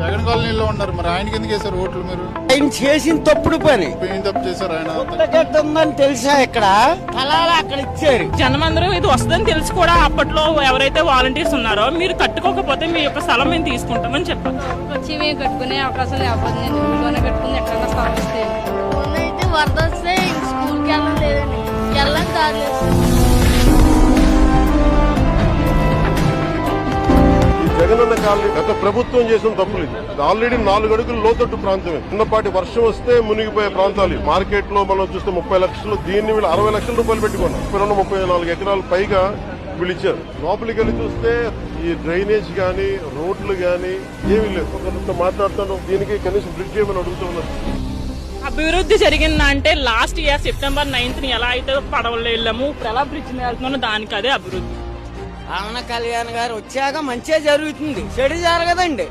జగన్ కాలనీలో ఉన్నారు, మరి ఆయనకి ఎందుకు వేశారు ఓట్లు మీరు? ఆయన చేసిన తప్పుడు పని. ఏం తప్పు చేశారు ఆయన? గడ్డ ఉందని తెలుసా ఇక్కడ కళాలు అక్కడ ఇచ్చారు. జనమందరూ ఇది వస్తుందని తెలిసి కూడా అప్పట్లో ఎవరైతే వాలంటీర్స్ ఉన్నారో మీరు కట్టుకోకపోతే మీ యొక్క స్థలం మేము తీసుకుంటామని చెప్పారు. వచ్చి మేము కట్టుకునే అవకాశం లేకపోతే నేను ఊళ్ళోనే కట్టుకుని ఎక్కడైనా స్థలం వస్తే అయితే వరద వస్తే స్కూల్కి వెళ్ళడం లేదండి, వెళ్ళడం కాలేదు. జగనన్న కాలనీ గత ప్రభుత్వం చేసిన తప్పులు ఇది. ఆల్రెడీ 4 అడుగులు లోతట్టు ప్రాంతమే. చిన్నపాటి వర్షం వస్తే మునిగిపోయే ప్రాంతాలు. మార్కెట్ లో మనం చూస్తే 30 లక్షలు, దీన్ని వీళ్ళు 60 లక్షల రూపాయలు పెట్టుకున్నారు. 34 ఎకరాలు పైగా వీళ్ళు ఇచ్చారు. లోపలికి వెళ్ళి చూస్తే ఈ డ్రైనేజ్ గానీ రోడ్లు గానీ ఏమీ లేవు. ఒకరితో మాట్లాడుతాను, దీనికి కనీసం బ్రిడ్జ్ ఏమని అడుగుతున్నారు. అభివృద్ధి జరిగిందంటే లాస్ట్ ఇయర్ సెప్టెంబర్ 9th ఎలా అయితే పడవల్లో వెళ్ళాము, ఇప్పుడు ఎలా బ్రిడ్జ్ మీద వెళ్తున్నామో దానికి అదే అభివృద్ధి. పవన్ కళ్యాణ్ గారు వచ్చాక మంచిగా జరుగుతుంది, చెడు జరగదండి.